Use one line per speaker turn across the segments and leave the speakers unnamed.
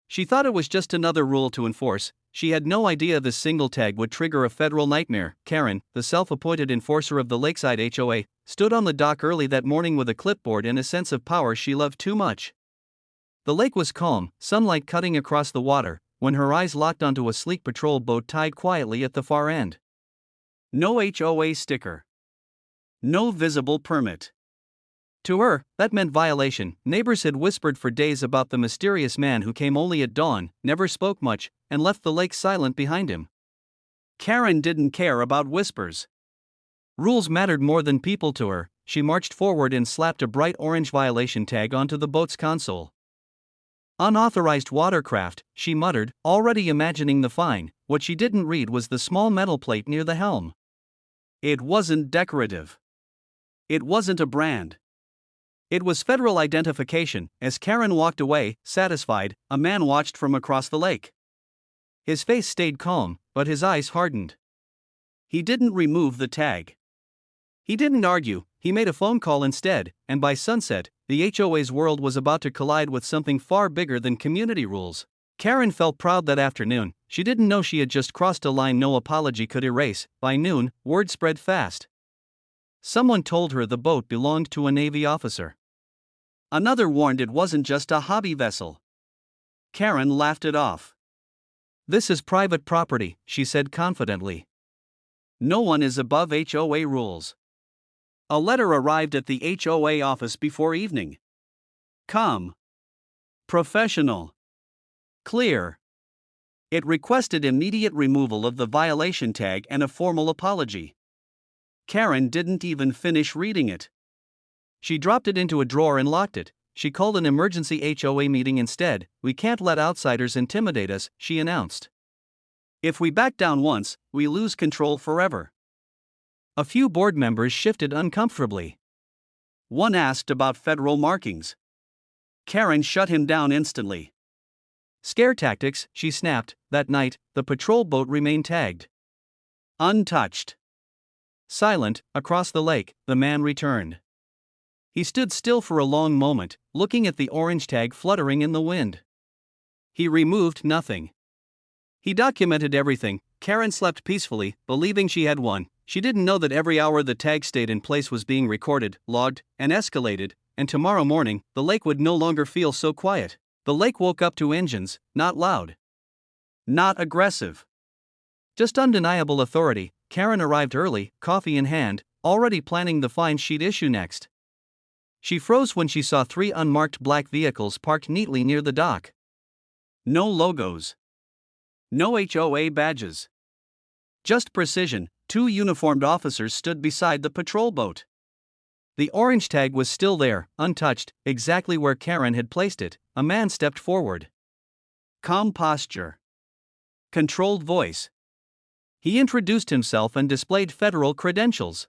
She thought it was just another rule to enforce. She had no idea this single tag would trigger a federal nightmare. Karen, the self-appointed enforcer of the Lakeside HOA, stood on the dock early that morning with a clipboard and a sense of power she loved too much. The lake was calm, sunlight cutting across the water, when her eyes locked onto a sleek patrol boat tied quietly at the far end. No HOA sticker. No visible permit. To her, that meant violation. Neighbors had whispered for days about the mysterious man who came only at dawn, never spoke much, and left the lake silent behind him. Karen didn't care about whispers. Rules mattered more than people to her. She marched forward and slapped a bright orange violation tag onto the boat's console. Unauthorized watercraft, she muttered, already imagining the fine. What she didn't read was the small metal plate near the helm. It wasn't decorative. It wasn't a brand. It was federal identification. As Karen walked away, satisfied, a man watched from across the lake. His face stayed calm, but his eyes hardened. He didn't remove the tag. He didn't argue, he made a phone call instead, and by sunset, the HOA's world was about to collide with something far bigger than community rules. Karen felt proud that afternoon. She didn't know she had just crossed a line no apology could erase. By noon, word spread fast. Someone told her the boat belonged to a Navy officer. Another warned it wasn't just a hobby vessel. Karen laughed it off. "This is private property," she said confidently. "No one is above HOA rules." A letter arrived at the HOA office before evening. Calm. Professional. Clear. It requested immediate removal of the violation tag and a formal apology. Karen didn't even finish reading it. She dropped it into a drawer and locked it. She called an emergency HOA meeting instead. "We can't let outsiders intimidate us," she announced. "If we back down once, we lose control forever." A few board members shifted uncomfortably. One asked about federal markings. Karen shut him down instantly. "Scare tactics," she snapped. That night, the patrol boat remained tagged. Untouched. Silent, across the lake, the man returned. He stood still for a long moment, looking at the orange tag fluttering in the wind. He removed nothing. He documented everything. Karen slept peacefully, believing she had won. She didn't know that every hour the tag stayed in place was being recorded, logged, and escalated, and tomorrow morning, the lake would no longer feel so quiet. The lake woke up to engines, not loud. Not aggressive. Just undeniable authority. Karen arrived early, coffee in hand, already planning the fine she'd issue next. She froze when she saw 3 unmarked black vehicles parked neatly near the dock. No logos. No HOA badges. Just precision. 2 uniformed officers stood beside the patrol boat. The orange tag was still there, untouched, exactly where Karen had placed it. A man stepped forward. Calm posture. Controlled voice. He introduced himself and displayed federal credentials.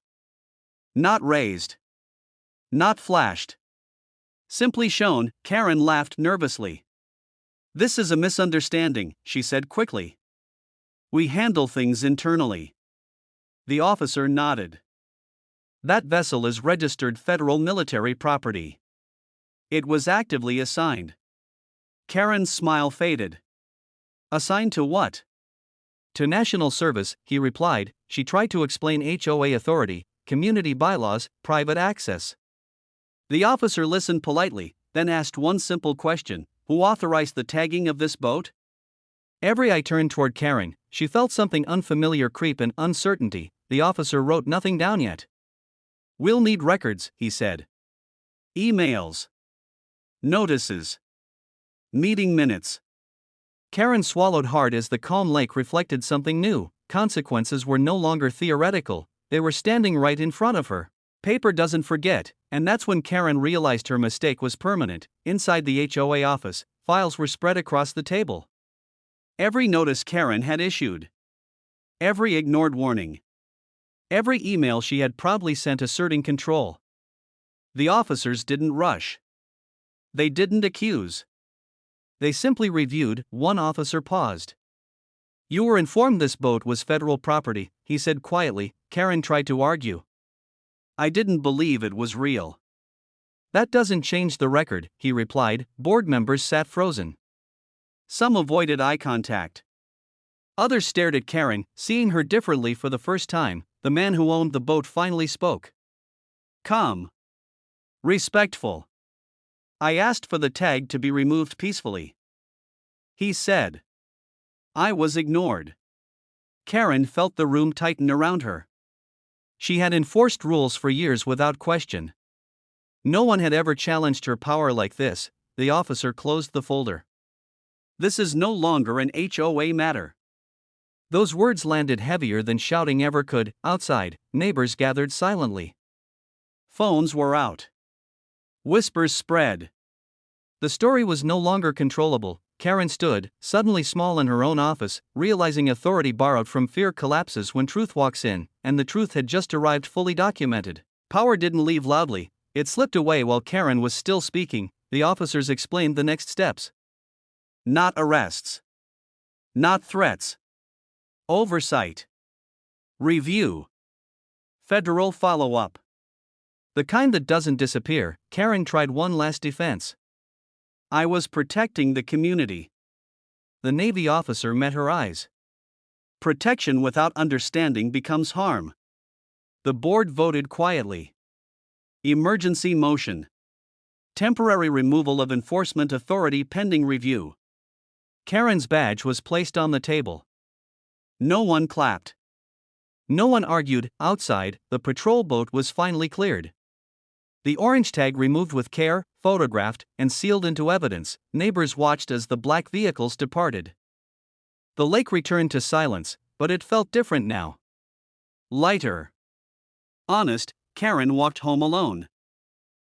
Not raised. Not flashed. Simply shown. Karen laughed nervously. "This is a misunderstanding," she said quickly. "We handle things internally." The officer nodded. "That vessel is registered federal military property. It was actively assigned." Karen's smile faded. "Assigned to what?" "To national service," he replied. She tried to explain HOA authority, community bylaws, private access. The officer listened politely, then asked one simple question: "Who authorized the tagging of this boat?" Every eye turned toward Karen. She felt something unfamiliar creep and uncertainty. The officer wrote nothing down yet. "We'll need records," he said. "Emails. Notices. Meeting minutes." Karen swallowed hard as the calm lake reflected something new. Consequences were no longer theoretical, they were standing right in front of her. Paper doesn't forget, and that's when Karen realized her mistake was permanent. Inside the HOA office, files were spread across the table. Every notice Karen had issued. Every ignored warning. Every email she had proudly sent asserting control. The officers didn't rush. They didn't accuse. They simply reviewed. One officer paused. "You were informed this boat was federal property," he said quietly. Karen tried to argue. "I didn't believe it was real." "That doesn't change the record," he replied. Board members sat frozen. Some avoided eye contact. Others stared at Karen, seeing her differently for the first time. The man who owned the boat finally spoke. Calm. Respectful. I asked for the tag to be removed peacefully. He said. I was ignored. Karen felt the room tighten around her. She had enforced rules for years without question. No one had ever challenged her power like this. The officer closed the folder. This is no longer an HOA matter. Those words landed heavier than shouting ever could. Outside, neighbors gathered silently. Phones were out. Whispers spread. The story was no longer controllable. Karen stood, suddenly small in her own office, realizing authority borrowed from fear collapses when truth walks in, and the truth had just arrived fully documented. Power didn't leave loudly, it slipped away while Karen was still speaking. The officers explained the next steps. Not arrests. Not threats. Oversight. Review. Federal follow-up. The kind that doesn't disappear. Karen tried one last defense. I was protecting the community. The Navy officer met her eyes. Protection without understanding becomes harm. The board voted quietly. Emergency motion. Temporary removal of enforcement authority pending review. Karen's badge was placed on the table. No one clapped. No one argued. Outside, the patrol boat was finally cleared. The orange tag removed with care, photographed, and sealed into evidence. Neighbors watched as the black vehicles departed. The lake returned to silence, but it felt different now. Lighter. Honest, Karen walked home alone.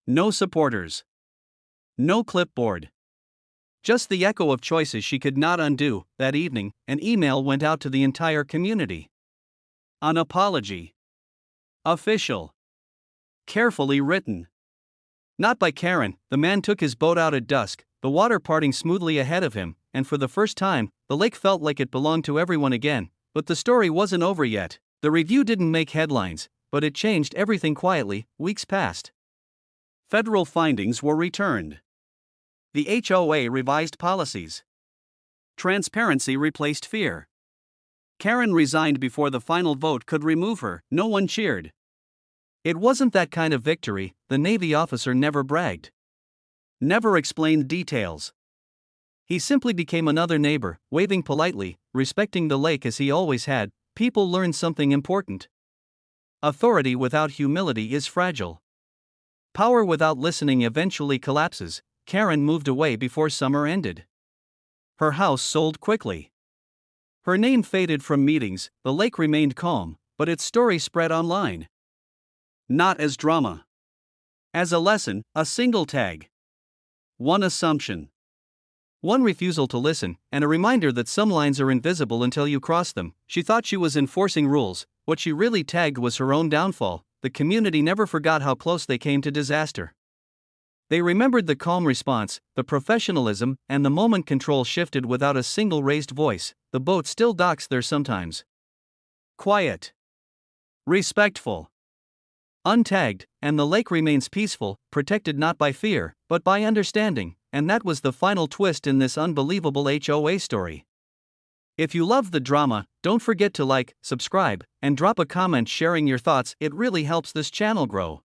No supporters. No clipboard. Just the echo of choices she could not undo. That evening, an email went out to the entire community. An apology. Official. Carefully written. Not by Karen. The man took his boat out at dusk, the water parting smoothly ahead of him, and for the first time, the lake felt like it belonged to everyone again. But the story wasn't over yet. The review didn't make headlines, but it changed everything quietly. Weeks passed. Federal findings were returned. The HOA revised policies. Transparency replaced fear. Karen resigned before the final vote could remove her. No one cheered. It wasn't that kind of victory. The Navy officer never bragged. Never explained details. He simply became another neighbor, waving politely, respecting the lake as he always had. People learned something important. Authority without humility is fragile. Power without listening eventually collapses. Karen moved away before summer ended. Her house sold quickly. Her name faded from meetings. The lake remained calm, but its story spread online. Not as drama. As a lesson, a single tag. One assumption. One refusal to listen, and a reminder that some lines are invisible until you cross them. She thought she was enforcing rules. What she really tagged was her own downfall. The community never forgot how close they came to disaster. They remembered the calm response, the professionalism, and the moment control shifted without a single raised voice. The boat still docks there sometimes. Quiet. Respectful. Untagged, and the lake remains peaceful, protected not by fear, but by understanding, and that was the final twist in this unbelievable HOA story. If you loved the drama, don't forget to like, subscribe, and drop a comment sharing your thoughts. It really helps this channel grow.